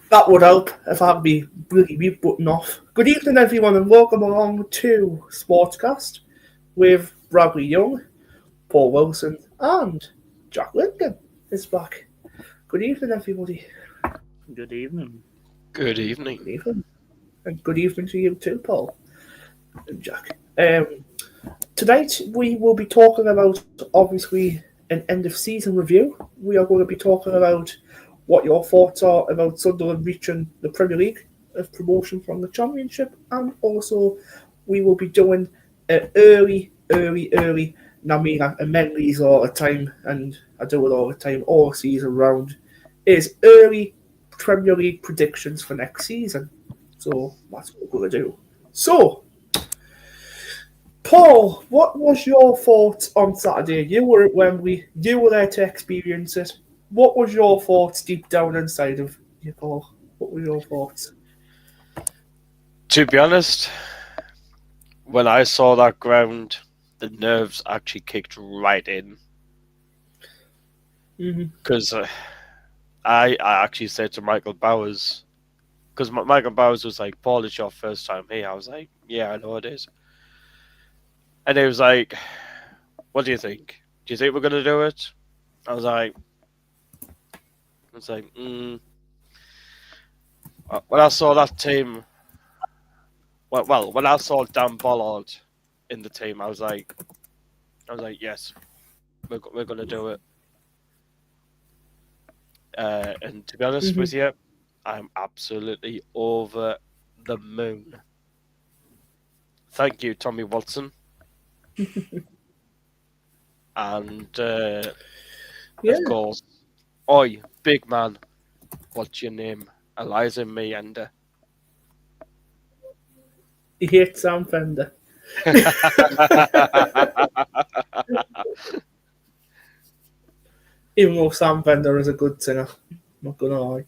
That would help if I had my bloody mute button off. Good evening, everyone, and welcome along to Sportscast with Bradley Young, Paul Wilson, and Jack Lincoln is back. Good evening, everybody. Good evening. Good evening. Good evening. And good evening to you too, Paul and Jack. Tonight we will be talking about, obviously, an end of season review. We are going to be talking about what your thoughts are about Sunderland reaching the Premier League of promotion from the Championship, and also we will be doing an early. I mean, I amend these all the time, and I do it all the time, all season round. Is early Premier League predictions for next season. So that's what we're going to do. So, Paul, what was your thoughts on Saturday? You were at Wembley. You were there to experience it. What was your thoughts deep down inside of you, Paul? What were your thoughts? To be honest, when I saw that ground, the nerves actually kicked right in. Because I actually said to Michael Bowers, because Michael Bowers was like, Paul, it's your first time here. I was like, yeah, I know it is. And he was like, what do you think? Do you think we're going to do it? I was like, When I saw that team, well, when I saw Dan Bollard in the team, I was like, yes, we're going to do it. And to be honest with you, I'm absolutely over the moon. Thank you, Tommy Watson. And of course, oi, big man, what's your name? Eliza Meander. He hates Sam Fender. Even though Sam Fender is a good singer, I'm not gonna lie.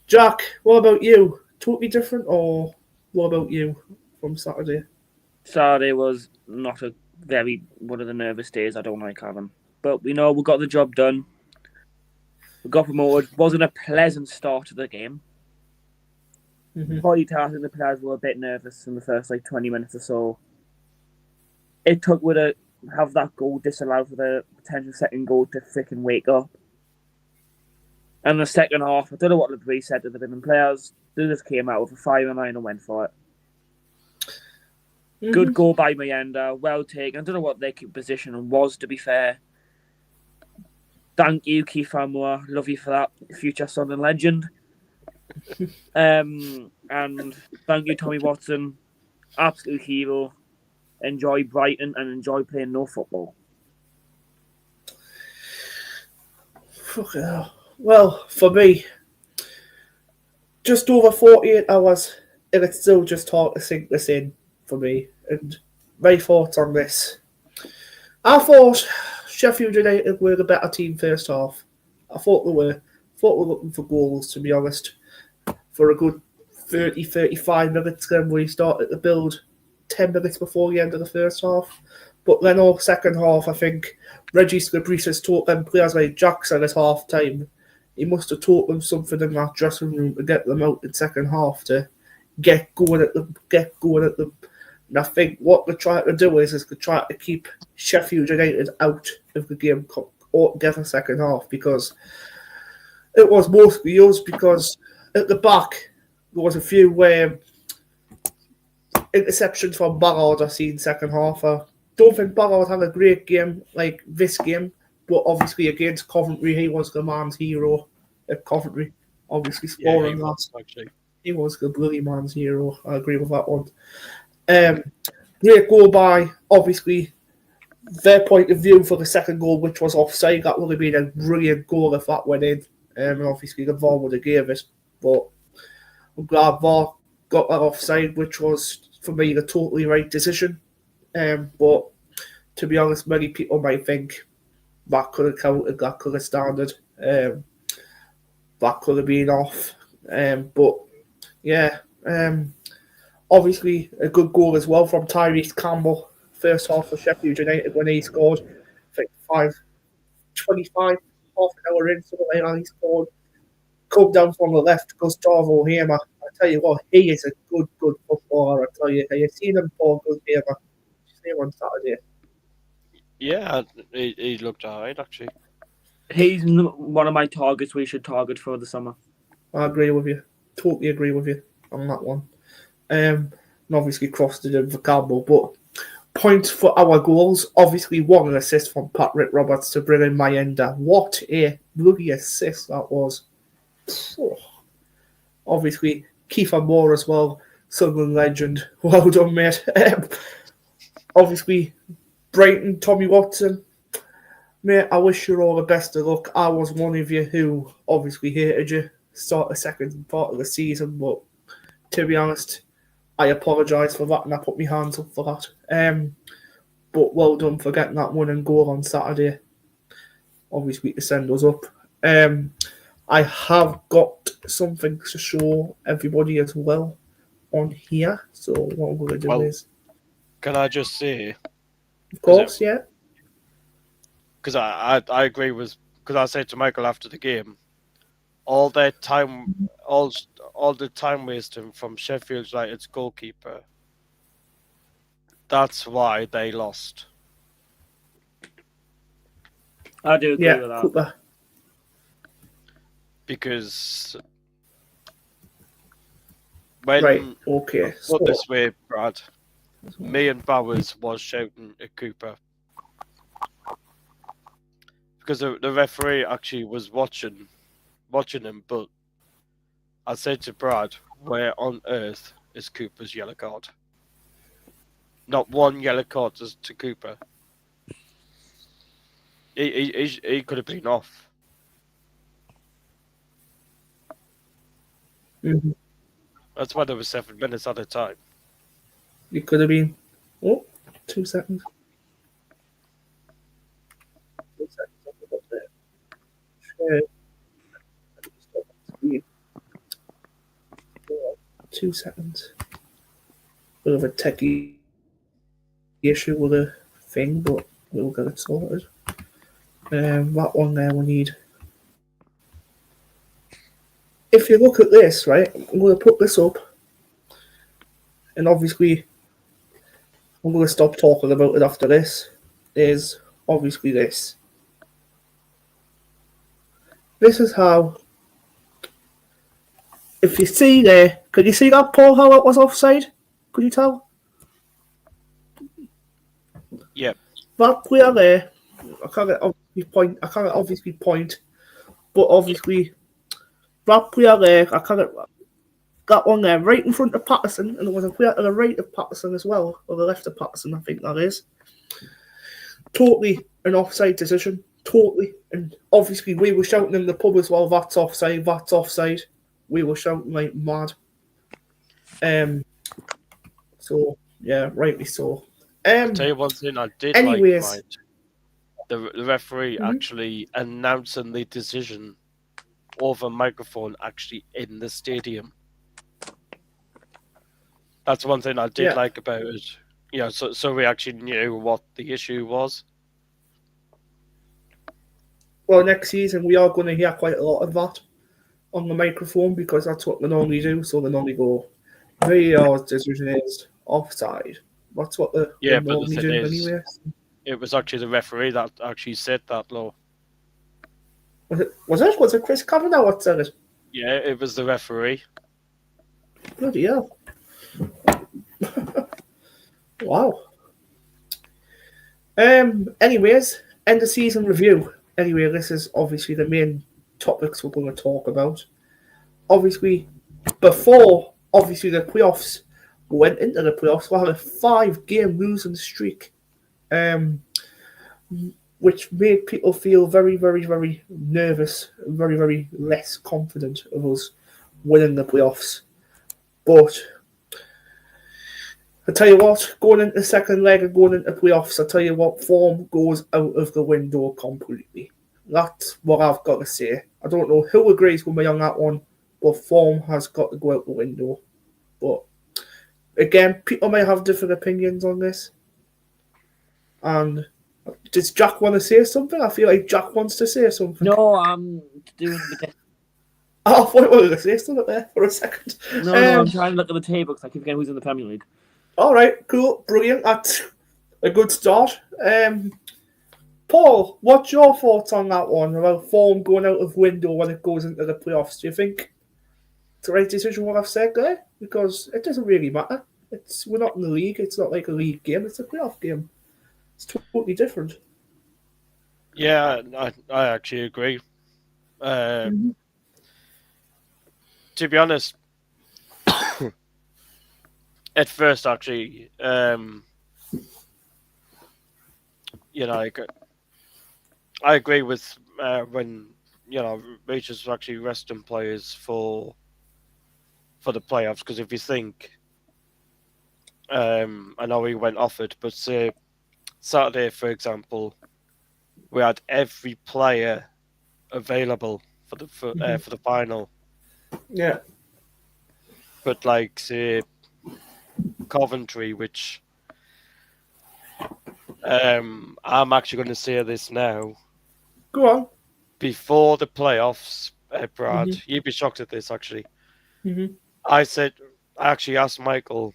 Jack, what about you? Totally different, or what about you from Saturday? Saturday was not one of the nervous days I don't like having. But we got the job done. We got promoted. Wasn't a pleasant start to the game. Probably I think the players were a bit nervous in the first 20 minutes or so. It took with a have that goal disallowed for the potential second goal to freaking wake up. And the second half, I don't know what the brief said to the women players. They just came out with a 5-9 and went for it. Good goal by Meander, well taken. I don't know what their position was, to be fair. Thank you, Keith Amor. Love you for that. Future Sunderland legend. And thank you, Tommy Watson. Absolute hero. Enjoy Brighton and enjoy playing no football. Well, for me, just over 48 hours, and it's still just hard to sink this in for me. And my thoughts on this. I thought Sheffield United were the better team first half. I thought they were. Thought we were looking for goals, to be honest. For a good 30-35 minutes then we started to build 10 minutes before the end of the first half. But then all second half, I think Reggie Scabris taught them players like Jackson at half time. He must have taught them something in that dressing room to get them out in second half to get going at them. And I think what they're trying to do is they're trying to keep Sheffield United out of the game altogether second half, because it was mostly us, because at the back there was a few interceptions from Ballard I seen second half. I don't think Ballard had a great game like this game, but obviously against Coventry he was the man's hero at Coventry. Obviously scoring that. He was the bloody man's hero. I agree with that one. Great goal by, obviously, their point of view for the second goal, which was offside. That would have been a brilliant goal if that went in. And obviously the VAR would have gave it. But I'm glad VAR got that offside, which was, for me, the totally right decision. But to be honest, many people might think that could have counted, that could have standard, that could have been off. But yeah, obviously a good goal as well from Tyrese Campbell, first half for Sheffield United when he scored. I think 5:25, half an hour in, something like that, he scored. come down from the left, Gustavo Hamer. I tell you what, he is a good footballer. I tell you, have you seen him for good Hamer? See him on Saturday. Yeah, he looked alright actually. He's one of my targets we should target for the summer. I agree with you. Totally agree with you on that one. And obviously crossed it in for Campbell, but points for our goals. Obviously, one assist from Patrick Roberts to bring in Mayenda. What a bloody assist that was. Oh. Obviously, Kiefer Moore as well, Sunderland legend. Well done, mate. Obviously, Brighton, Tommy Watson. Mate, I wish you all the best of luck. I was one of you who obviously hated you start the second part of the season, but to be honest, I apologise for that and I put my hands up for that. But well done for getting that winning goal on Saturday. Obviously to send us up. I have got something to show everybody as well on here. So what I'm going to do is... Can I just say... Of course, yeah. Because I agree with... Because I said to Michael after the game, all that time... All the time wasting from Sheffield United's goalkeeper, that's why they lost. I do agree with that. Cooper. Because when Right, okay. put this way, Brad, me and Bowers was shouting at Cooper because the referee actually was watching him, but I said to Brad, where on earth is Cooper's yellow card? Not one yellow card to Cooper. He could have been off. Mm-hmm. That's why there was 7 minutes at a time. It could have been... Oh, 2 seconds. 2 seconds. Share. 2 seconds. Bit of a techie issue with a thing, but we'll get it sorted. That one there we need. If you look at this, right, I'm going to put this up, and obviously I'm going to stop talking about it after this, is obviously this. This is how, if you see there, could you see that, Paul, how it was offside? Could you tell? Yep. That player there, I can't obviously point, but obviously that player there, that one there right in front of Patterson, and there was a player to the right of Patterson as well, or the left of Patterson, I think that is. Totally an offside decision, totally. And obviously we were shouting in the pub as well, that's offside, that's offside. We were shouting like mad. So, yeah, rightly so. I'll tell you one thing I did like, right? The referee actually announcing the decision over microphone actually in the stadium. That's one thing I did like about it. Yeah, so we actually knew what the issue was. Well, next season we are going to hear quite a lot of that on the microphone because that's what they normally do. So they normally go, VAR's decision is offside. That's what they normally do anyway. It was actually the referee that actually said that, Law. Was it Chris Kavanagh that said it? Yeah, it was the referee. Bloody hell. Wow. Anyways, end of season review. Anyway, this is obviously the main topics we're going to talk about. Obviously, before the playoffs, we went into the playoffs, we had a 5-game losing streak, which made people feel very, very, very nervous, very, very less confident of us winning the playoffs. But I tell you what, going into the second leg and going into playoffs, I tell you what, form goes out of the window completely. That's what I've got to say. I don't know who agrees with me on that one, but form has got to go out the window. But again, people may have different opinions on this. And does Jack want to say something? I feel like Jack wants to say something. No, I'm doing the I thought we were going to say something there for a second. No, I'm trying to look at the table because I keep forgetting who's in the Premier League. All right, cool, brilliant. That's a good start. Paul, what's your thoughts on that one about form going out of window when it goes into the playoffs? Do you think it's the right decision what I've said there? Because it doesn't really matter. We're not in the league. It's not like a league game. It's a playoff game. It's totally different. Yeah, I actually agree. To be honest, at first, actually, I agree with when Rangers were actually resting players for the playoffs, because if you think, I know we went off it, but say Saturday, for example, we had every player available for the final. Yeah. But like say Coventry, which I'm actually going to say this now. Go on. Before the playoffs, Brad, you'd be shocked at this actually. I actually asked Michael,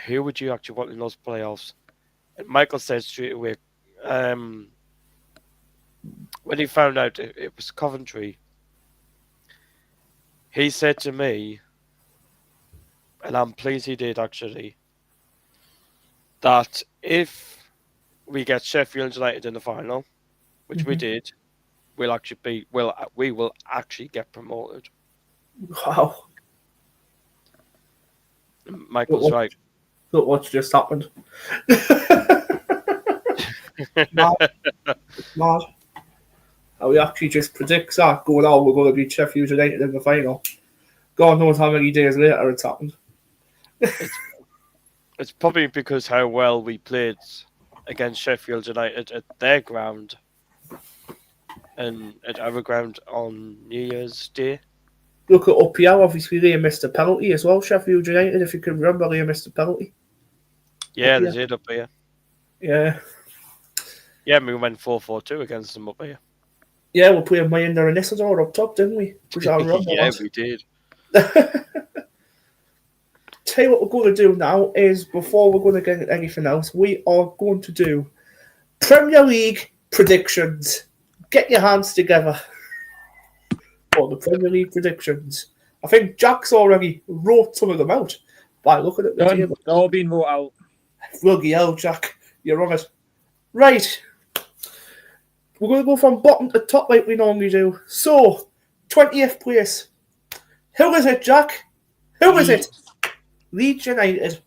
who would you actually want in those playoffs? And Michael said straight away, when he found out it was Coventry, he said to me, and I'm pleased he did actually, that if we get Sheffield United in the final, which we did, we will actually get promoted. Wow. Michael's right. Look what's just happened. Mad. How he actually just predicts that going, we're going to beat Sheffield United in the final. God knows how many days later it's happened. It's probably because how well we played against Sheffield United at their ground and at our ground on New Year's Day. Look at up here, obviously they missed a penalty as well. Sheffield United, if you can remember, they missed a penalty. Yeah, they did up here. Yeah. Yeah, we went 4-4-2 against them up here. Yeah, we played Mayenda and Isidore up top, didn't we? Yeah, we did. Tell you what we're going to do now is, before we're going to get anything else, we are going to do Premier League predictions. Get your hands together for the Premier League predictions. I think Jack's already wrote some of them out by looking at the table. They're all being wrote out. Bloody hell, Jack. You're on it. Right. We're going to go from bottom to top like we normally do. So, 20th place. Who is it, Jack? Who is it? Leeds United.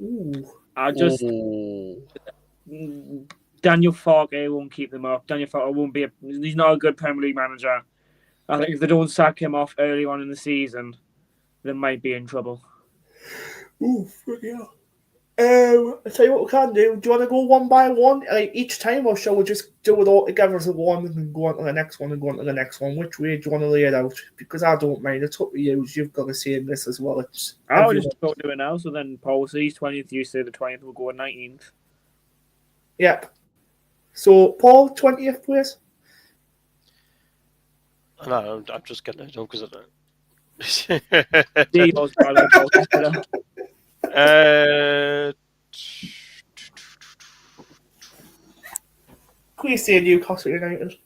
Ooh. Daniel Farke won't keep them up. Daniel Farke won't be. He's not a good Premier League manager. I think if they don't sack him off early on in the season, they might be in trouble. Ooh, yeah. I'll tell you what we can do. Do you want to go one by one, like each time, or shall we just do it all together as a one and then go on to the next one and go on to the next one? Which way do you want to lay it out? Because I don't mind. It's up to you. You've got to say in this as well. I'll just go do it now. So then Paul sees 20th, you say the 20th, we'll go at 19th. Yep. So, Paul, 20th place? No, I'm just getting it because of that. Please say Newcastle United.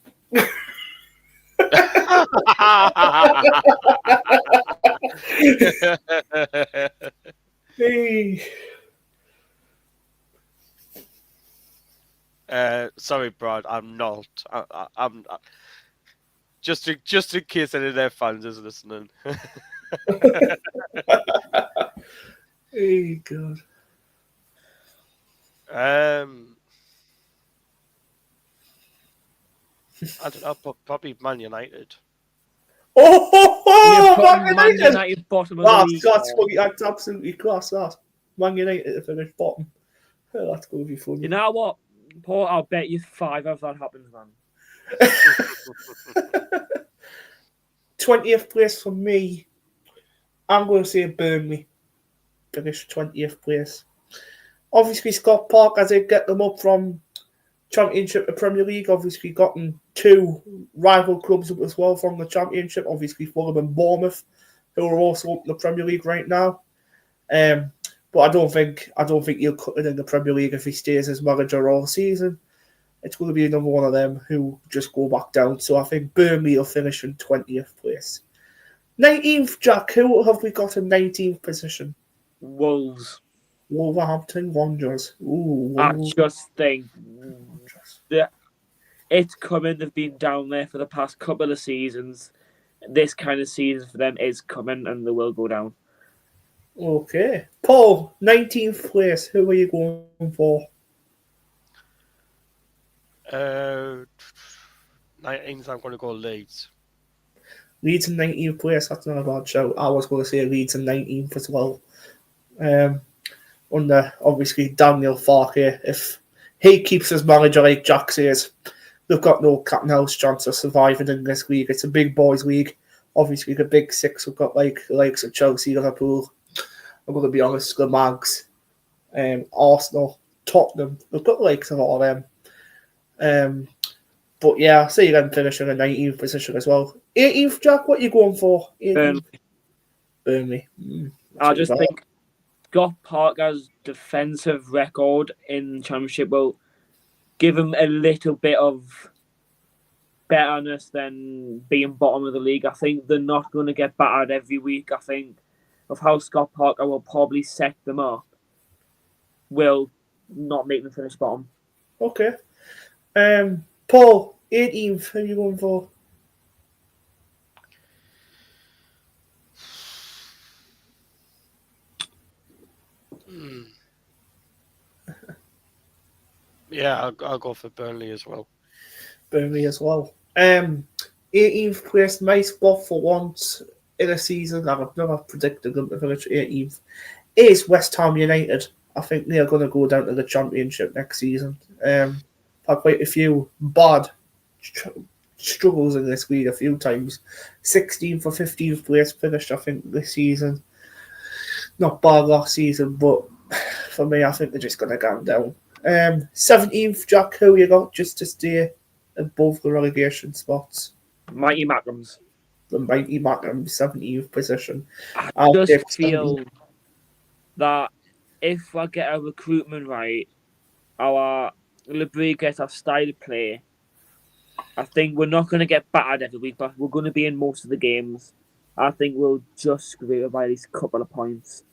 Hey. Sorry, Brad. I'm not. I'm just in case any of their fans is listening. Hey, God. I don't know. Probably Man United. Man United bottom of the league. That's absolutely class. That Man United to finish bottom. Oh, that's going to be fun. You know what, Paul? I'll bet you 5 if that happens, man. 20th place for me. I'm going to say Burnley. Finish 20th place. Obviously, Scott Parker did get them up from Championship, the Premier League, obviously gotten 2 rival clubs up as well from the Championship. Obviously, Fulham and Bournemouth, who are also up in the Premier League right now. But I don't think he'll cut it in the Premier League if he stays as manager all season. It's going to be another one of them who just go back down. So I think Burnley will finish in 20th place. 19th, Jack. Who have we got in 19th position? Wolves. Wolverhampton Wanderers. Ooh, I just think that it's coming. They've been down there for the past couple of seasons. This kind of season for them is coming, and they will go down. Okay. Paul, 19th place. Who are you going for? 19th, I'm going to go Leeds. Leeds in 19th place. That's not a bad shout. I was going to say Leeds in 19th as well. Under, obviously, Daniel Farke. If he keeps his manager like Jack says, they've got no cat and house chance of surviving in this league. It's a big boys' league. Obviously, the big six have got like the likes of Chelsea, Liverpool. I'm going to be honest, the Mags, Arsenal, Tottenham. They've got the likes of all of them. But yeah, I see them finishing in 19th position as well. 18th, Jack, what are you going for? 18th? Burnley. I just think Scott Parker's defensive record in Championship will give him a little bit of betterness than being bottom of the league. I think they're not going to get battered every week. I think of how Scott Parker will probably set them up will not make them finish bottom. Okay. Paul, 18th, who are you going for? Yeah, I'll go for Burnley as well. Burnley as well. 18th place, my spot for once in a season, and I've never predicted them to finish 18th, is West Ham United. I think they're going to go down to the Championship next season. Had quite a few bad struggles in this league a few times. 16th or 15th place finished, I think, this season. Not bad last season, but for me, I think they're just going to go down. 17th, Jack, who you got just to stay above the relegation spots? Mighty Mackems. The Mighty Mackems, 17th position. I just feel that if I get our recruitment right, our Labrie gets our style of play, I think we're not going to get battered every week, but we're going to be in most of the games. I think we'll just scrape it by these couple of points.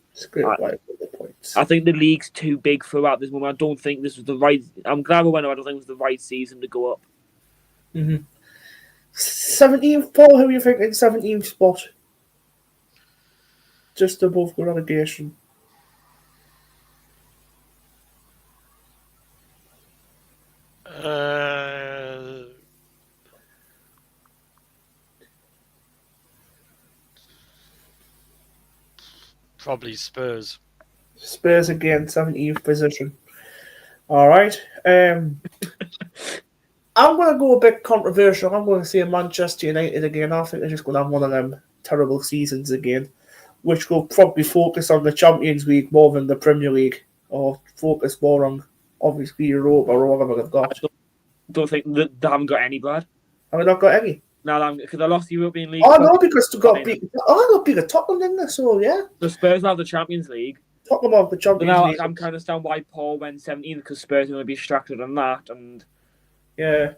I think the league's too big for at this moment. I don't think this was the right. I'm glad we went up. I don't think it was the right season to go up. 17th, Paul, who are you thinking 17th spot? Just above the relegation. Probably Spurs. Spurs again, 17th position. All right. I'm going to go a bit controversial. I'm going to say Manchester United again. I think they're just going to have one of them terrible seasons again, which will probably focus on the Champions League more than the Premier League, or focus more on, obviously, Europa or whatever they've got. I don't think they haven't got any, Brad. Have they not got any? No, because they lost the European League. Oh, no, because they got beat. Oh, they got beat at Tottenham, didn't they? So, yeah. The Spurs have the Champions League. Tottenham have the Champions League. I'm kind of understand why Paul went 17th, because Spurs are going to be distracted on that. And yeah.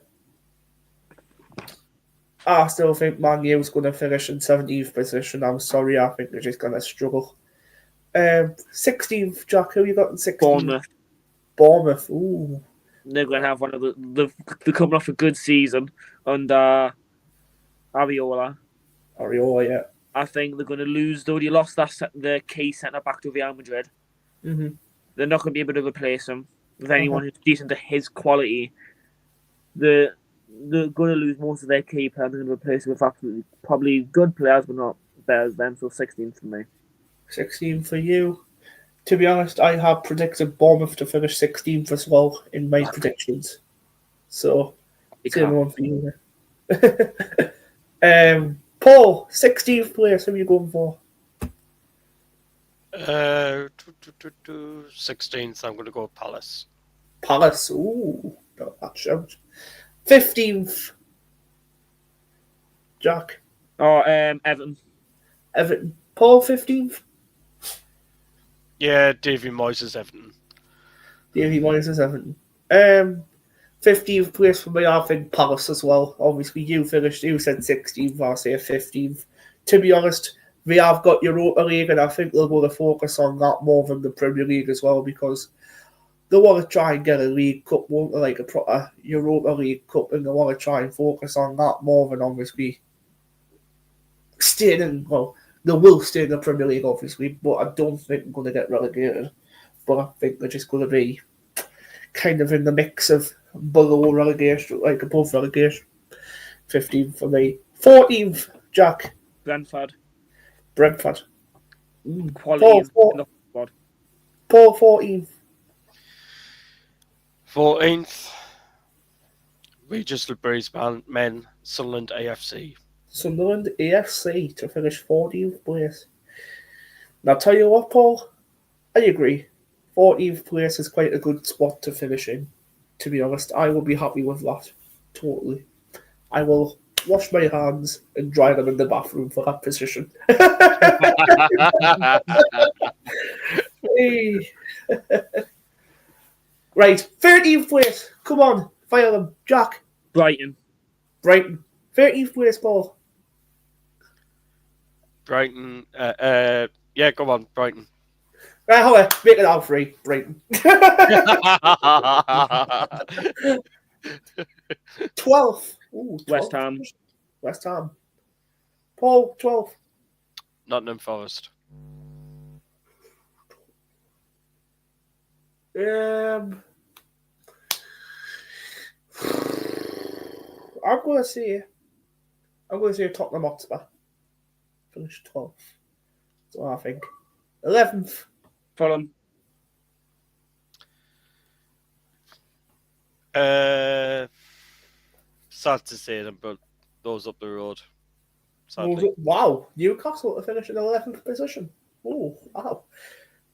I still think Man U's going to finish in 17th position. I'm sorry, I think they're just going to struggle. 16th, Jack, who you got in 16th? Bournemouth, ooh. They're going to have one of they're coming off a good season under Ariola, yeah. I think they're going to lose, though. They lost the key centre-back to Real Madrid. Mm-hmm. They're not going to be able to replace him with anyone who's decent to his quality. They're going to lose most of their key players. They're going to replace them with absolutely probably good players, but not better as them. So 16th for me. 16 for you. To be honest, I have predicted Bournemouth to finish 16th as well in my predictions. So, same one for you. Paul, 16th place. Who are you going for? 16th. I'm going to go Palace. Palace. Ooh. Not that shout. 15th. Jack. Oh, Everton. Everton. Paul, 15th. Yeah, Davy Moyes' Everton. Davy Moyes is Everton. 15th place for me, I think Palace as well. Obviously, you said 16th, I say 15th. To be honest, they have got Europa League, and I think they're going to focus on that more than the Premier League as well, because they want to try and get a League Cup, won't they? Like a proper Europa League Cup, and they want to try and focus on that more than obviously staying in. Well, they will stay in the Premier League, obviously, but I don't think they're going to get relegated. But I think they're just going to be kind of in the mix of below relegation, like above relegation. 15th for me. 14th, Jack. Brentford. Brentford. Quality in the squad. Paul, 14th. 14th. Regis Lebrie's men, Sunderland AFC. Sunderland AFC to finish 14th place. Now, tell you what, Paul, I agree. 14th place is quite a good spot to finish in. To be honest, I will be happy with that. Totally. I will wash my hands and dry them in the bathroom for that position. Right, 13th place. Come on, fire them. Jack. Brighton. 13th place, Paul. Brighton. Yeah, come on, Brighton. Right, hold on. Make it out free. Brighton. 12th. Ooh, 12th. West Ham. West Ham. Paul, 12th. Nottingham Forest. I'm going to say Tottenham Hotspur. Finish 12th. That's what I think. 11th. Fulham. Sad to say them, but those up the road. Sadly. Wow, Newcastle to finish in 11th position. Oh, wow.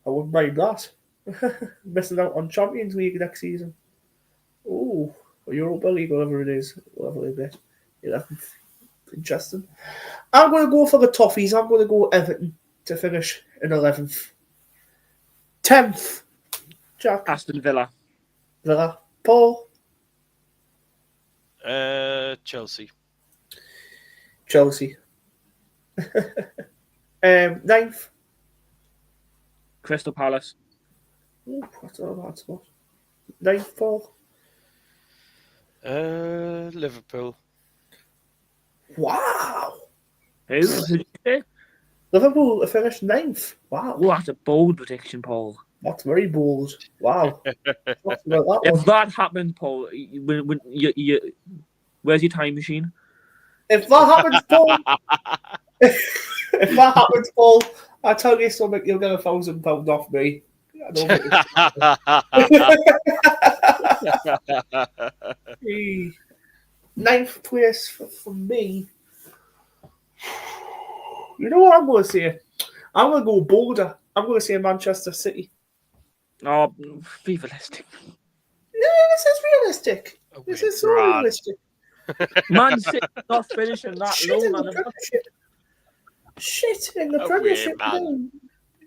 I wouldn't mind that. Missing out on Champions League next season. Oh, Europa League, whatever it is. Whatever it is. 11th. Interesting. I'm going to go for the Toffees. I'm going to go Everton to finish in 11th. 10th. Jack. Aston Villa. Villa. Paul. Chelsea. 9th. Crystal Palace. Ooh, that's not a bad spot. 9th, Paul. Liverpool. Wow. Who did you say? Liverpool finished 9th. Wow. Oh, that's a bold prediction, Paul. That's very bold. Wow. Talk about that If one. that happened, Paul, where's your time machine? If that happens, Paul, I tell you something, you'll get £1,000 off me. I don't think 9th place for me. You know what I'm going to say? I'm going to go bolder. I'm going to say Manchester City. Oh, be realistic. Yeah, this is realistic. This is so realistic. Man City not finishing that low, man. Shit in the A Premiership. weird man.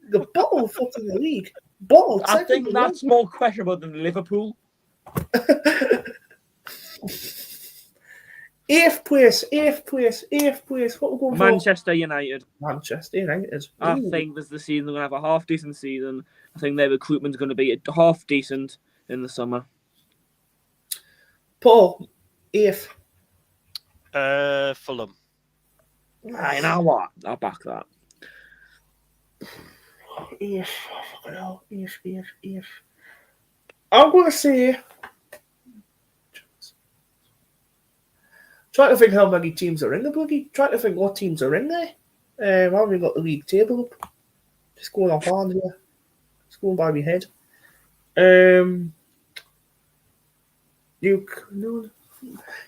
The bottom fucking the league. Bottom. I think that's more questionable than Liverpool. 8th place. What we're going Manchester United. for? Manchester United. I Ooh. think this is the season they're going to have a half decent season. I think their recruitment's going to be half decent in the summer. Paul, 8th. Fulham. You know what? I'll back that. 8th. I'm going to say. Try to think how many teams are in the boogie. Try to think what teams are in there. I haven't got the league table up. Just going off hand here. Just going by my head. You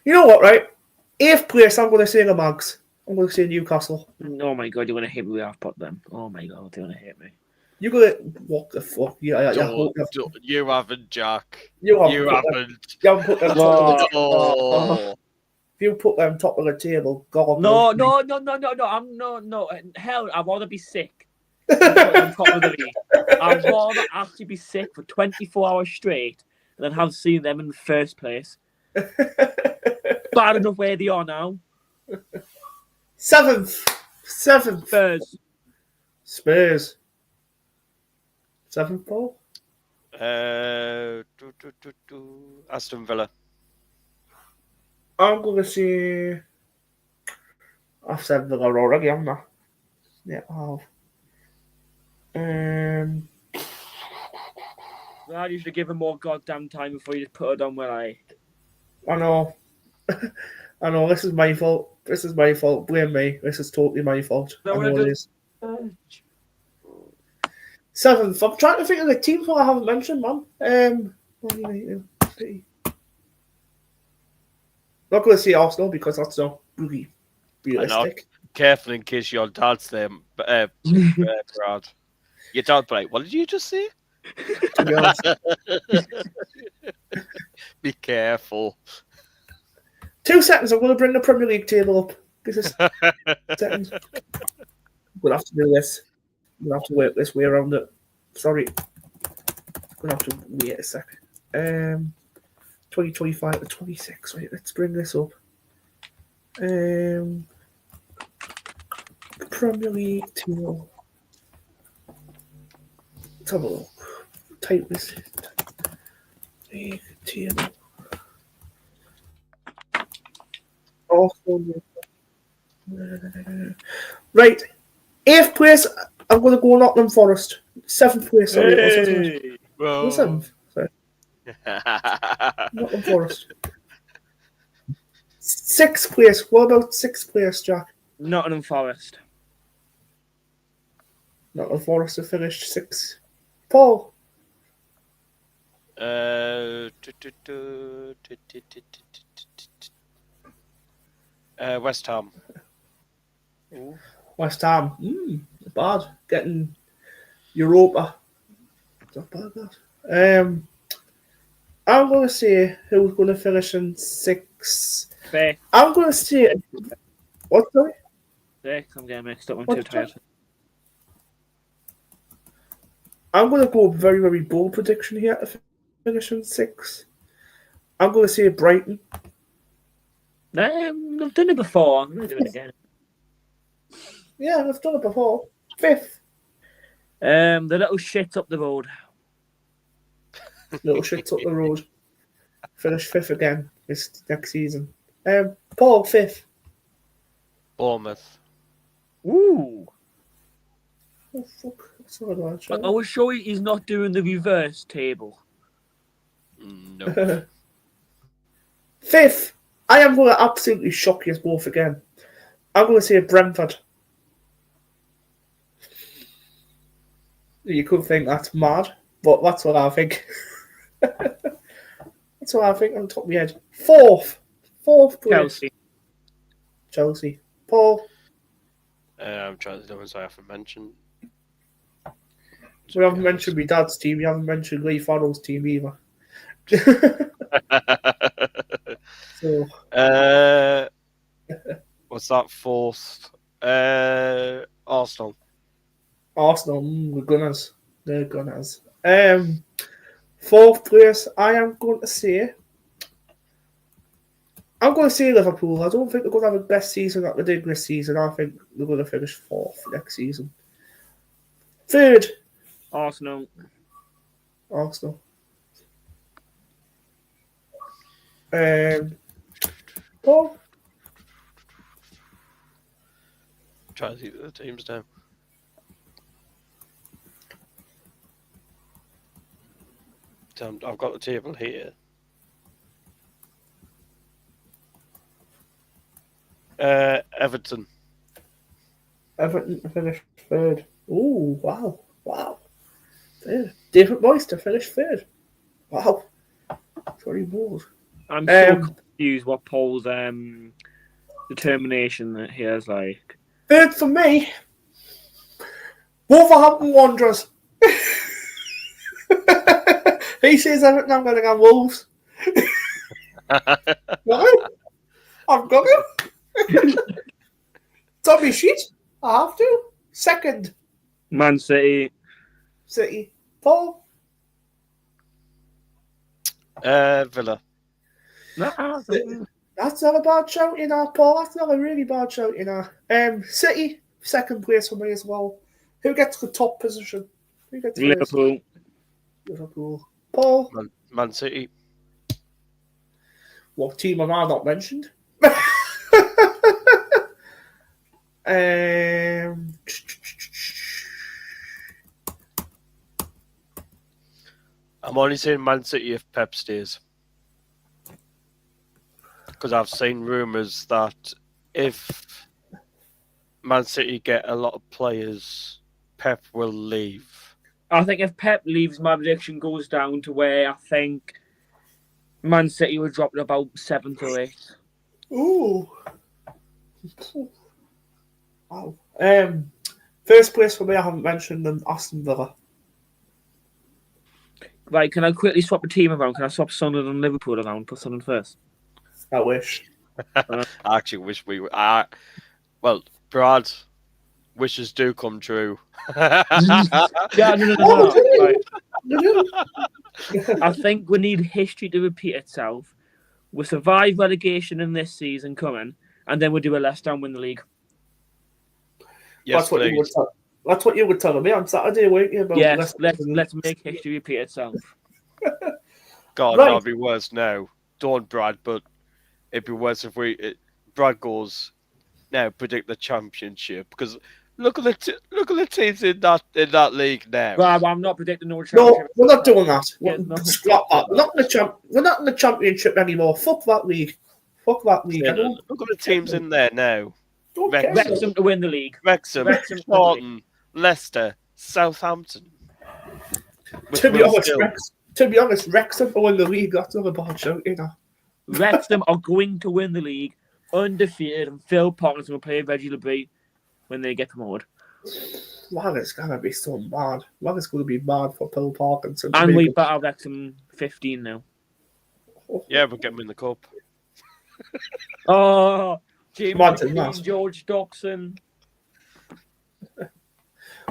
know what, right? 8th place, I'm going to say the Mags. I'm going to say Newcastle. Oh my god, you're going to hit me where I've put them. Oh my god, you're going to hit me. You got what the fuck? Yeah, You haven't, Jack. You You haven't. You haven't put them top of the Oh. If you put them top of the table, God. No. Hell, I'd rather be sick than put them top of the league. I'd rather actually be sick for 24 hours straight than have seen them in the first place. Bad enough where they are now. Seventh. Spurs. Seventh, Paul. Aston Villa. I'm going to say... I've said Villa already, haven't I? Yeah, I have. Well, you should give him more goddamn time before you just put it on where I know. I know, this is my fault. Blame me. This is totally my fault. I know it is. Seventh. I'm trying to think of the teams that I haven't mentioned, man. Not going to say Arsenal because that's not really realistic. Careful in case your dad's there, Brad. Your dad, like, what did you just say? To be honest. Be careful. 2 seconds. I'm going to bring the Premier League table up. This is seconds. We'll have to do this. We'll have to work this way around it. Sorry. We'll have to wait a second. 2025 to 26. Right, let's bring this up. Premier League table. Let's have a look. Type this. League table. Right. 8th place, I'm going to go Nottingham Forest. 7th place, sorry. Hey. Well, 7th. Sorry. Nottingham Forest. 6th place. What about 6th place, Jack? Nottingham Forest. Nottingham Forest have finished 6th. Paul? West Ham. Ooh. West Ham. Bad. Getting Europa. Not bad, that. I'm going to say who's going to finish in 6th. Fair. I'm going to say... What, sorry? 6th. I'm getting mixed up. I'm too tired. I'm going to go very, very bold prediction here to finish in 6th. I'm going to say Brighton. I've done it before. I'm going to do it again. Yeah, I've done it before. 5th. The little shit up the road. Little shit up the road. Finish 5th again this next season. Paul, 5th. Bournemouth. Ooh. Oh, fuck. That's not a bad shot. I was sure he's not doing the reverse table. No. 5th. I am going to absolutely shock you both again. I'm going to say Brentford. You could think that's mad, but that's what I think. That's what I think on top of my head. 4th place. Chelsea. Paul? I'm trying to do ones I haven't mentioned. We haven't mentioned my dad's team. We haven't mentioned Lee Farrell's team either. So, what's that? 4th. Arsenal. the Gunners. The Gunners. 4th place, I am going to say Liverpool. I don't think they're going to have the best season that they did this season. I think they're going to finish 4th next season. 3rd. Arsenal. Paul? Try to see the teams down. I've got the table here. Everton. Everton finished 3rd. Ooh, wow. 3rd. David Moyster finished 3rd. Wow. Very bold. I'm so confused what Paul's determination that he has like. 3rd for me. Wolverhampton Wanderers. He says everything, I'm going to go Wolves. No, I'm going to. Tommy shit. I have to. Second, Man City. City. Paul. Villa. No, That's not a bad shout, you know, Paul. That's not a really bad shout, you know. City, second place for me as well. Who gets the top position? Who gets first? Liverpool. Liverpool. Paul. Man City. What team am I not mentioned? I'm only saying Man City if Pep stays. Because I've seen rumours that if Man City get a lot of players, Pep will leave. I think if Pep leaves, my prediction goes down to where I think Man City will drop to about 7th or 8th. Ooh. Wow. First place for me, I haven't mentioned them, Aston Villa. Right, can I quickly swap the team around? Can I swap Sunderland and Liverpool around? Put Sunderland first. I wish. I actually wish we were. Well, Brad, wishes do come true. Yeah, no. Right. I think we need history to repeat itself. We'll survive relegation in this season coming, and then we'll do a Leicester and win the league. Yes, please. That's what you were telling me on Saturday, weren't you? About Yes, let's make history repeat itself. God, Right. that'd be worse now. Don't, Brad, but it'd be worse if Brad goes now predict the championship because look at the teams in that league now. Well, I'm not predicting no No, championship. we're not doing that. Yeah, no. Scrap that. We're not in the championship anymore. Fuck that league. Fuck that league. Yeah, I don't look at the teams in there now. care. Wrexham to win the league. Wrexham, Wrexham to Charlton, Leicester, Southampton. To be honest, Wrexham will win the league. That's not a bad shout, you know. Wrexham are going to win the league undefeated, and Phil Parkinson will play Reggie LeBrie when they get promoted. Man, it's gonna be so bad. Man, it's gonna be bad for Phil Parkinson. And we better Wrexham 15 now. Yeah, we'll get them in the cup. Oh, James Martin, McLean, last. George Dobson.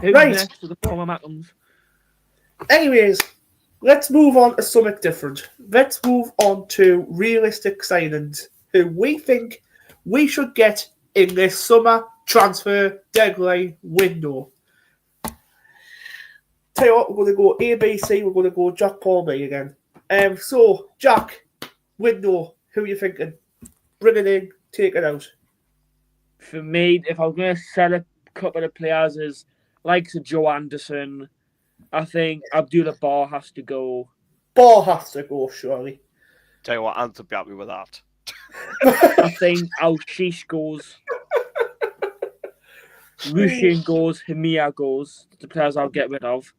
Who's Right. next to the former Mackhams? Anyways, let's move on to something different. Let's move on to realistic signings who we think we should get in this summer transfer deadline window. Tell you what, we're going to go ABC, we're going to go Jack Paul B again. So, Jack, window, who are you thinking? Bring it in, take it out. For me, if I'm going to sell a couple of players as like Joe Anderson, I think Abdullah Bar has to go. Ball has to go, surely. Tell you what, Ant will be happy with that. I think Al-Shish goes. Rushin goes. Himia goes. The players I'll get rid of.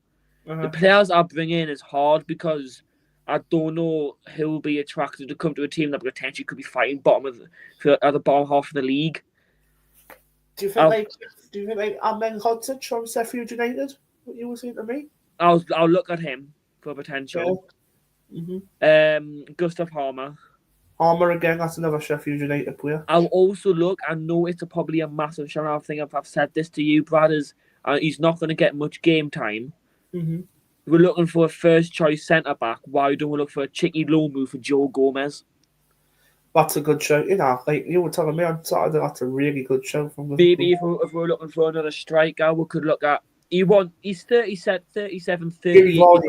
The players I'll bring in is hard because I don't know who will be attracted to come to a team that potentially could be fighting bottom of at the bottom half of the league. Do you think like Amen Hodson from Sheffield United? What you were saying to me? I'll look at him for potential. Gustav Harmer. Harmer again, that's another Sheffield United player. I'll also look. I know it's probably a massive shout. I think I've said this to you, Brad. He's not going to get much game time. Mm-hmm. We're looking for a first choice centre back. Why don't we look for a cheeky low move for Joe Gomez? That's a good show. You know, like you were telling me on Saturday, that's a really good show from Liverpool. Maybe if we're looking for another striker, we could look at. He's 37, 38.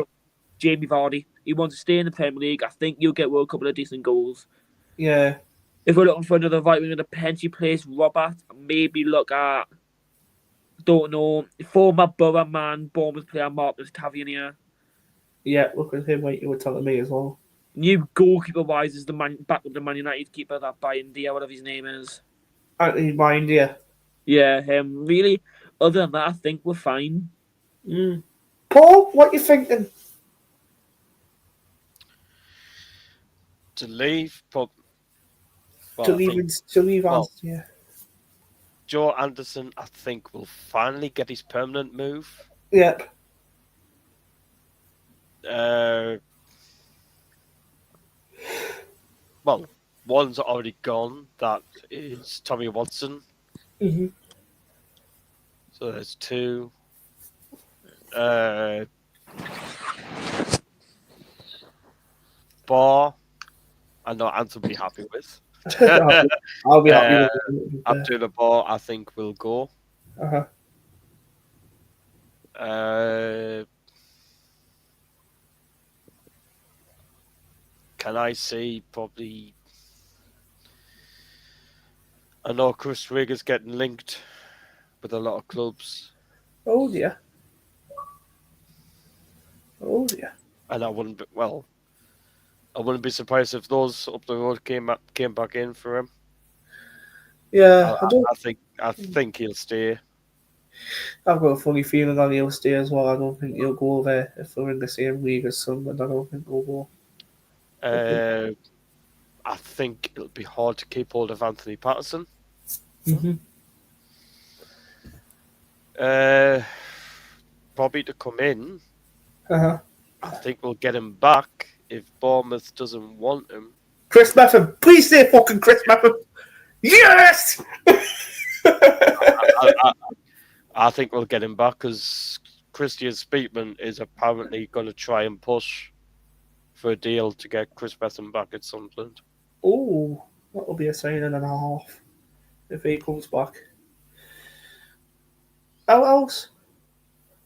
Jamie Vardy. He wants to stay in the Premier League. I think you'll get a couple of decent goals. Yeah. If we're looking for another right winger to potentially place Robert, maybe look at, don't know, former Borough man, Bournemouth player Marcus Tavernier. Yeah, look at him, like you were telling me as well. New goalkeeper wise is the Man United keeper, that by India, whatever his name is. Anthony Mind, yeah. Yeah, him. Really, other than that, I think we're fine. Paul, what you thinking? To leave, well, to leave us, yeah. Joe Anderson, I think, will finally get his permanent move. Yep. Well, one's already gone. That is Tommy Watson. Mm-hmm. So there's 2. Bar. I know Ant will be happy with. I'll be happy with it. Abdullah Bar, I think, will go. Uh-huh. Can I see probably? I know Chris Rigg is getting linked with a lot of clubs, Oh dear. Oh dear. and I wouldn't be surprised if those up the road came back in for him. Yeah, I think he'll stay. I've got a funny feeling that he'll stay as well. I don't think he'll go there if we're in the same league as Sunderland. I don't think he'll go. I think it'll be hard to keep hold of Anthony Patterson. Mm-hmm. Probably to come in. Uh-huh. I think we'll get him back if Bournemouth doesn't want him. Chris Metham. Please say fucking Chris Metham. Yes! I think we'll get him back because Christian Speakman is apparently going to try and push for a deal to get Chris Metham back at Sunderland. Oh, that'll be a signing and a half if he comes back. How else?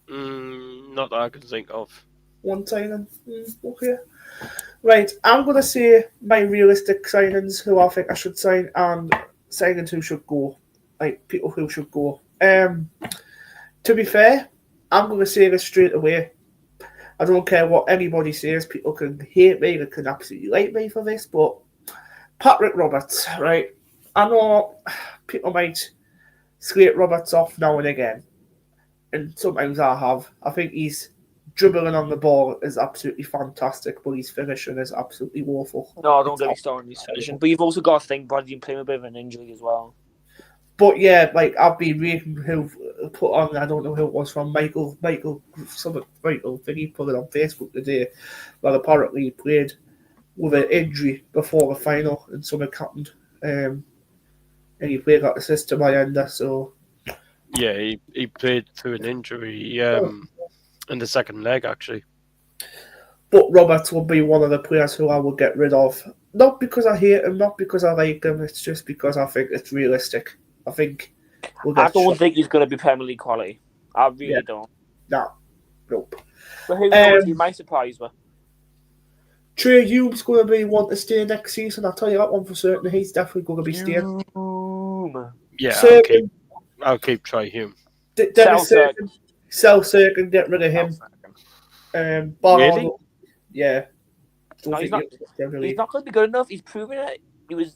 Not that I can think of. One signing. Okay. Right, I'm going to say my realistic signings who I think I should sign and signings who should go. Like, people who should go. To be fair, I'm going to say this straight away. I don't care what anybody says. People can hate me, they can absolutely like me for this, but Patrick Roberts, right? I know people might slate Roberts off now and again, and sometimes I have. I think he's dribbling on the ball is absolutely fantastic, but his finishing is absolutely woeful. No, don't get me started on his finishing. But you've also got to think Bradley playing a bit of an injury as well. But yeah, like I've been reading who put on, I don't know who it was from, Michael, think he put it on Facebook today, that apparently he played with an injury before the final and something happened. And he played like assist to my ender, so. Yeah, he played through an injury in the second leg, actually. But Roberts will be one of the players who I will get rid of. Not because I hate him, not because I like him, it's just because I think it's realistic. I think I don't think he's going to be Premier League quality. I really don't. No. Nope. But who knows? He might surprise me. Trey Hume's going to be one to stay next season. I'll tell you that one for certain. He's definitely going to be staying. Yeah, I'll keep Trey Hume. Sell Cirkin, get rid of him. Really? Yeah. No, he's not going to be good enough. He's proven it.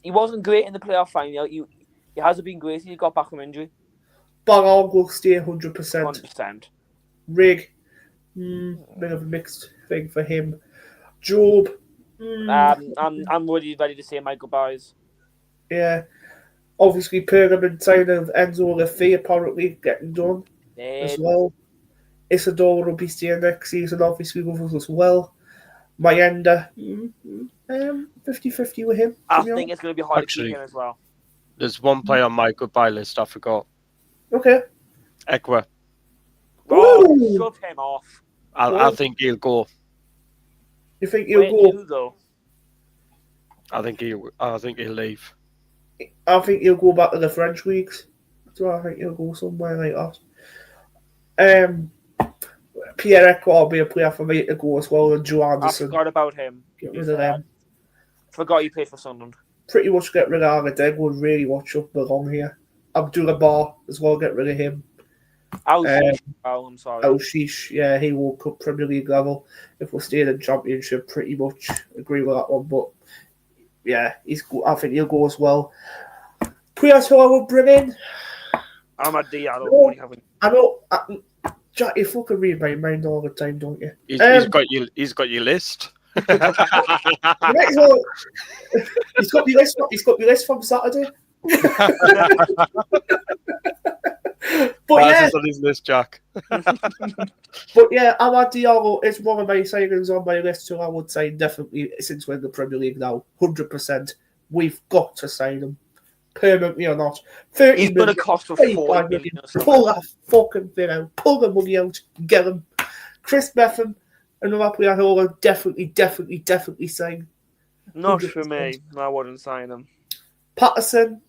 He wasn't great in the playoff final. He hasn't been great. He got back from injury. Barog will stay 100%. 100%. Rig, bit of a mixed thing for him. Job, I'm really ready to say my goodbyes. Yeah. Obviously, Pergamon signing of Enzo Lefebvre apparently getting done as well. Isidore will be staying next season, obviously, with us as well. Mayenda, 50-50 with him. I think it's going to be hard to keep him as well. There's one player on my goodbye list I forgot. Okay. Ekwa. Shove him off. I think he'll go. You think he'll go? I think he'll leave. I think he'll go back to the French leagues. So I think he'll go somewhere like that. Pierre Ekwa will be a player for me to go as well, and Joe Anderson. I forgot about him. Get rid of them. Forgot he played for Sunderland. Pretty much get rid of Agadeg. Would really watch up belong here. Abdullah Bar as well. Get rid of him. I'm sorry. Sheesh, yeah, he will cut Premier League level. If we stayed in Championship, pretty much agree with that one. But yeah, I think he'll go as well. Players who I will bring in. Ahmad Diallo. I know. Jack, you fucking read my mind all the time, don't you? He's got your list. He's got your list from Saturday. But That's yeah, just on his list, Jack. but yeah, Amad Diallo is one of my signings on my list, so I would say definitely since we're in the Premier League now, 100%, we've got to sign him, permanently or not. 30 He's going to million, cost for 25 40 million, million or something. pull that fucking thing out, pull the money out, get him. Chris Betham, another player who will definitely sign. Not 100%. for me. I wouldn't sign him. Patterson,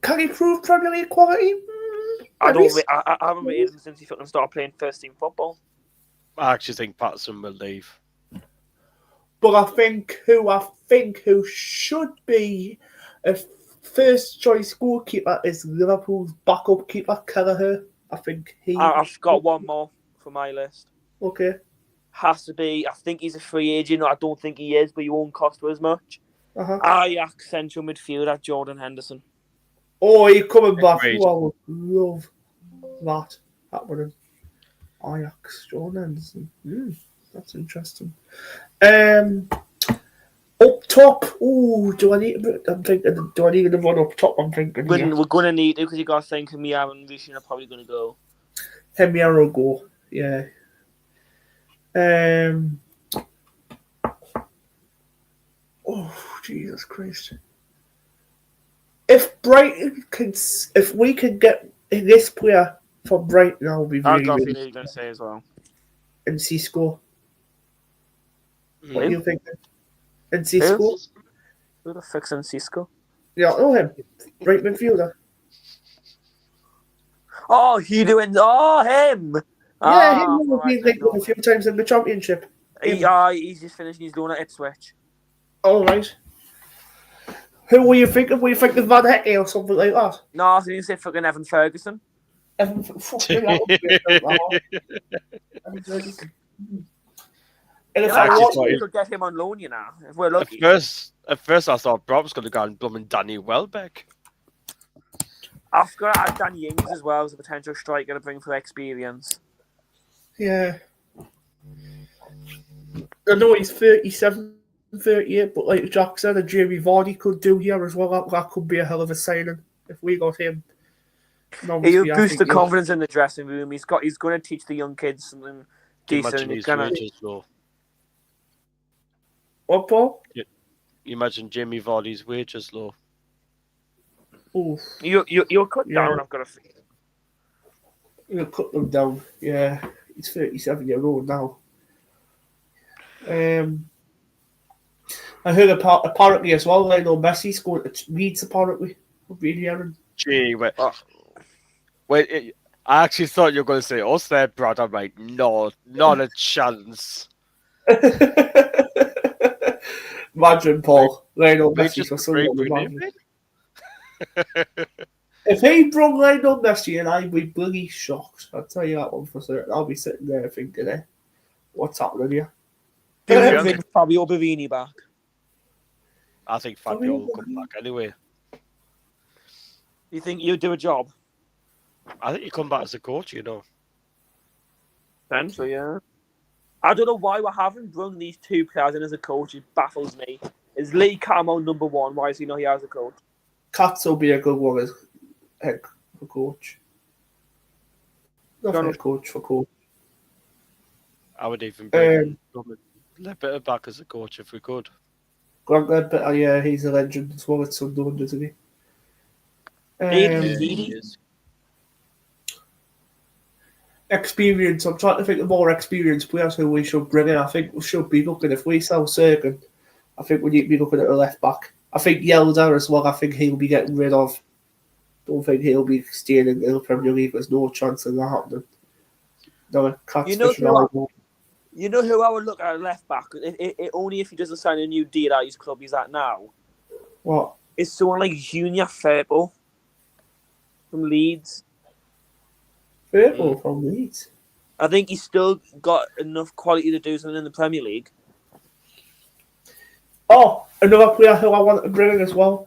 can he prove Premier League quality? I Maybe. haven't rated him since he fucking started playing first team football. I actually think Patterson will leave. But I think who should be a first choice goalkeeper is Liverpool's backup keeper, Kelleher. I think he. I've got one more for my list. Okay. Has to be. I think he's a free agent. I don't think he is, but he won't cost as much. Uh-huh. Ajax central midfielder Jordan Henderson. Oh, he's coming back. Agreed. Oh, I would love that happening. Ajax, Jordan Henderson. That's interesting. Up top. Oh, do I need to run up top? I'm thinking. We're going to need it because you got to think Mia and Rishin are probably going to go. Hemier will go. Yeah. Oh, Jesus Christ. If we can get this player from Brighton, that would be I've really got a good. feeling you're going to say as well. And Cisco. What do Who? you think? And Cisco? Who the fuck's in Cisco? Yeah, I know him. Right midfielder. Oh, he doing. Oh, him. Yeah, him Right, been linked up a few times in the Championship. he's just finishing his loan at Ipswich. All right. Who were you thinking? Were you thinking Van Hecke or something like that? No, I was going to say fucking Evan Ferguson. Evan, fuck me, that would be a Evan Ferguson. And if Yeah, I actually was, thought we could get him on loan, you know, if we're lucky. At first, I thought Rob was going to go and blooming Danny Welbeck. I've got to add Danny Ings as well as a potential striker to bring for experience. yeah. I know he's 37, 38, but like Jack said, a Jamie Vardy could do here as well. That could be a hell of a signing if we got him. He'll Obviously, I boost think the confidence in the dressing room. He's going to teach the young kids something decent. Imagine He's his gonna. wages low. What, Paul? You imagine Jamie Vardy's wages low. Oh, You'll cut Yeah. down. I've got a feeling. you'll cut them down. Yeah, he's 37-year-old now. I heard apparently as well, Lionel Messi's going to Leeds apparently. Really, Aaron. Gee, wait. I actually thought you were going to say us there, Brad. I'm like, no, not a chance. Imagine, Paul, Lionel They Messi just for Sunderland. bring him Imagine. in. If he brought Lionel Messi and I'd be bloody shocked. I'll tell you that one for certain. I'll be sitting there thinking, what's happening here? Do Yeah. you think Fabio Bovini back? I think Fabio will come back anyway. You think you'll do a job? I think you come back as a coach, you know. Potentially, yeah. I don't know why we haven't brought these two players in as a coach. It baffles me. Is Lee Carmo number one? Why is he not here as a coach? Katz will be a good one as head coach. Not head coach, for coach. I would even bring Ledbetter back as a coach if we could. Grant Ledbetter, yeah, he's a legend as well at Sunderland, isn't he? He Experience. I'm trying to think of more experienced players who we should bring in. I think we should be looking, if we sell Serkin, I think we need to be looking at a left back. I think Yelder as well, I think he'll be getting rid of. Don't think he'll be staying in the Premier League. There's no chance of that happening. No, You know who I would look at left back? Only if he doesn't sign a new deal at his club he's at now. What? It's someone like Junior Firpo from Leeds. Firpo from Leeds? I think he's still got enough quality to do something in the Premier League. Oh, another player who I wanted to bring in as well.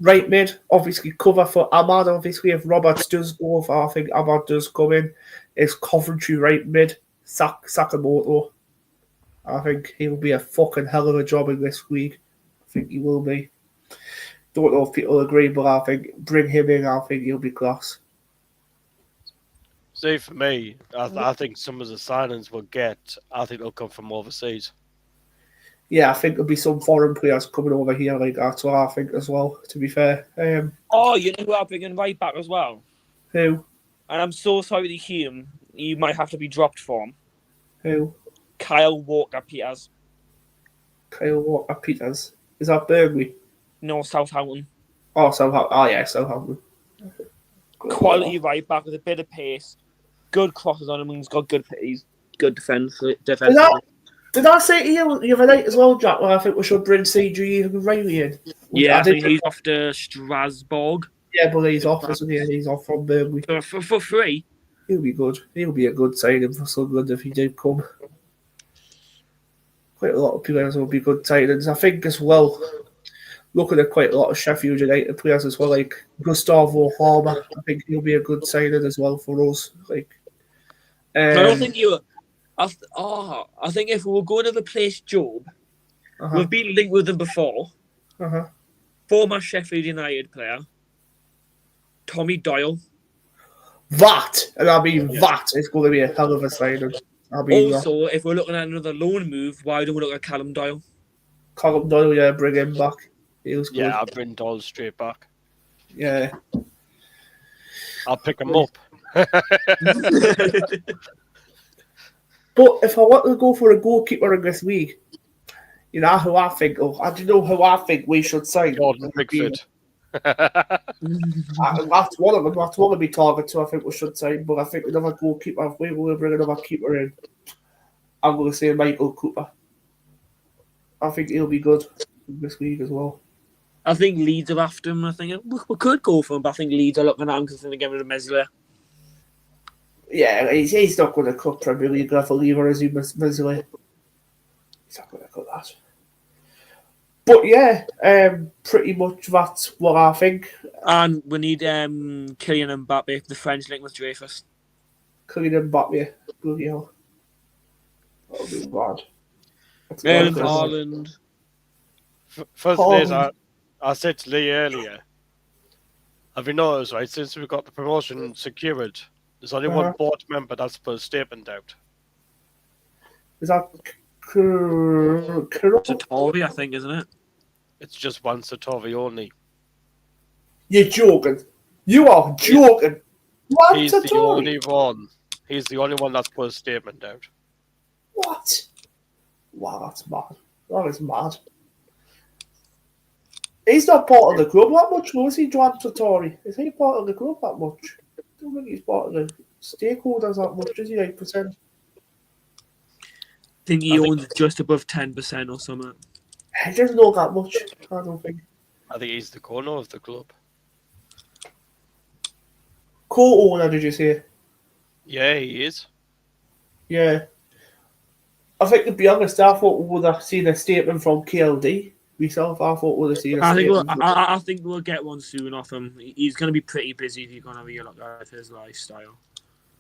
Right mid, obviously cover for Ahmad. Obviously, if Roberts does go off, I think Ahmad does come in. Is Coventry right mid, Sakamoto. I think he'll be a fucking hell of a job in this league. I think he will be. Don't know if people agree, but I think bring him in, I think he'll be class. See, for me, I think some of the signings I think they'll come from overseas. Yeah, I think there'll be some foreign players coming over here. Like that's what I think as well. To be fair, Oh, you know who I'm bringing right back as well? who? And I'm so sorry to hear him. You might have to be dropped for him. Who? Kyle Walker-Peters. Kyle Walker-Peters. Is that Burnley? No, Southampton. Oh, Southampton. Oh, yeah, Southampton. Quality right back with a bit of pace. Good crosses on him. He's got he's good defense. Did I say to you the other night as well, Jack? Well, I think we should bring CG Riley in. Yeah, I think he's off to Strasbourg. Yeah, but he's off, isn't he? He's off from Burnley. For free. He'll be good. He'll be a good signing for Sunderland if he did come. Quite a lot of players will be good signings. I think as well, looking at quite a lot of Sheffield United players as well, like Gustavo Harmer. I think he'll be a good signing as well for us. Like, I don't think you. I think if we were going to replace Job, we've been linked with him before. Former Sheffield United player, Tommy Doyle. That is going to be a hell of a signing. Also, if we're looking at another loan move, why don't we look at Callum Doyle? Callum Doyle, yeah, bring him back. He was good. Yeah, I'll bring Doyle straight back. Yeah. I'll pick him up. But if I want to go for a goalkeeper in this league, you know who I think? I do know who I think we should sign. Jordan Pickford. That's one of them. That's one of my targets. So I think we should sign. But I think another goalkeeper. If we will bring another keeper in, I'm going to say Michael Cooper. I think he'll be good in this league as well. I think Leeds are after him. I think we could go for him, but I think Leeds are looking at him because they're getting rid of Meslier. Yeah, he's not going to cut Premier League level either, is he, Meslier? He's not going to cut that. But yeah, pretty much that's what I think. And we need Kylian Mbappe, the French link with Dreyfus. Kylian Mbappe, bloody hell. That'll be bad. Erling Haaland. First days, I said to Lee earlier, have you noticed, right, since we got the promotion secured, there's only one board member that's put a statement out. Is that Satori, I think, isn't it? It's just one Satori only. You're joking. You are joking. What? He's the only one. He's the only one that's put a statement out. What? Wow, that's mad. That is mad. He's not part of the club that much, though, is he, Joan Satori? Is he part of the club that much? I don't think he's part of the stakeholders that much, is he? 8%? I think he owns just above 10% or something. He doesn't know that much, I don't think. I think he's the corner of the club. Co-owner, did you say? Yeah, he is. Yeah. I think, to be honest, I thought we would have seen a statement from KLD. Myself, I thought we would have seen a statement. I think we'll get one soon off him. He's going to be pretty busy if you're going to realize his lifestyle.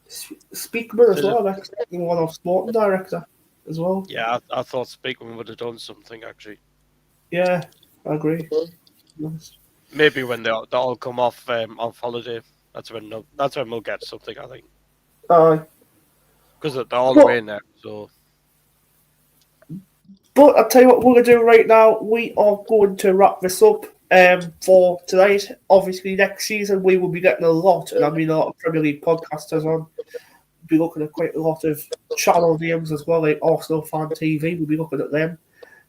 Speakman as well, expecting one of sporting director as well. Yeah, I thought Speakman would have done something, actually. Yeah, I agree. Maybe when they all come off holiday, that's when we'll get something, I think. Because they're all away now, so... But I'll tell you what we're going to do right now. We are going to wrap this up for tonight. Obviously, next season we will be getting a lot, and I mean a lot of Premier League podcasters on. We'll be looking at quite a lot of channel names as well, like Arsenal Fan TV. We'll be looking at them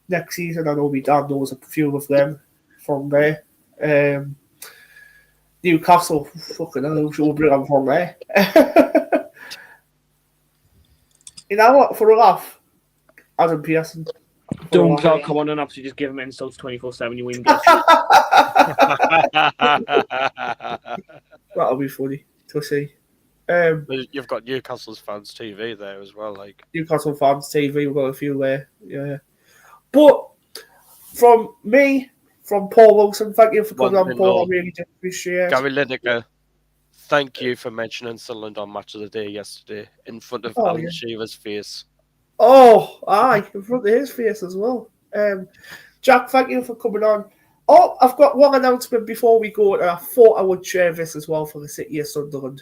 next season. I know my dad knows a few of them from there. Newcastle, fucking hell, we'll bring them from there. You know what, for a laugh, Adam Pearson. Don't come on and absolutely just give him insults 24/7. You win. That'll be funny to see. You've got Newcastle's Fans TV there as well, like Newcastle Fans TV. We've got a few there, yeah. But from me, from Paul Wilson, thank you for coming on, Paul. I really do appreciate it. Gary Lineker, thank you for mentioning Sunderland on Match of the Day yesterday in front of Alan Shearer's face. Oh, aye, in front of his face as well. Jack, thank you for coming on. Oh, I've got one announcement before we go, and I thought I would share this as well for the city of Sunderland.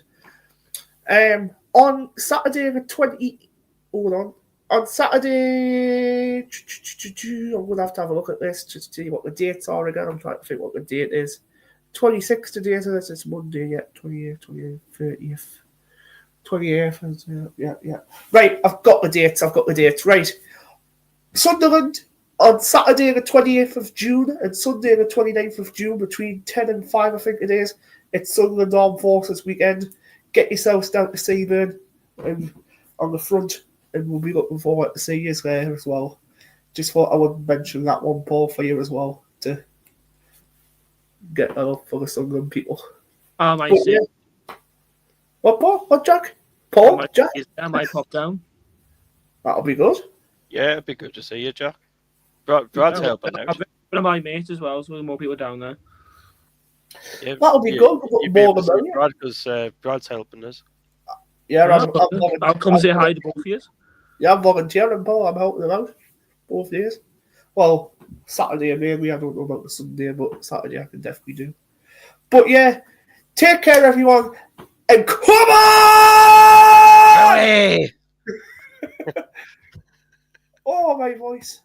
On Saturday the 20... Hold on. On Saturday... I'm going to have a look at this just to see what the dates are again. I'm trying to think what the date is. 26th today, so this is Monday, yeah. 28th, 30th. 28th, yeah. Right, I've got the dates. Right. Sunderland on Saturday the 28th of June and Sunday the 29th of June between 10 and 5, I think it is. It's Sunderland Armed Forces weekend. Get yourselves down to Seaburn on the front, and we'll be looking forward to see you there as well. Just thought I would mention that one, Paul, for you as well, to get that up for the Sunderland people. I see. Yeah. What, Paul? What, Jack? Paul? Jack? I might pop down. That'll be good. Yeah, it'd be good to see you, Jack. Brad's helping out. I've been one of my mates as well, so there's more people down there. Yeah, That'll be good. You'd be able to see Brad because Brad's helping us. Yeah, I'll come say hi to both of you. Yeah, I'm volunteering, Paul. I'm helping them out both days. Well, Saturday maybe. I don't know about the Sunday, but Saturday I can definitely do. But yeah, take care, everyone, and come on! Hey! Oh, my voice.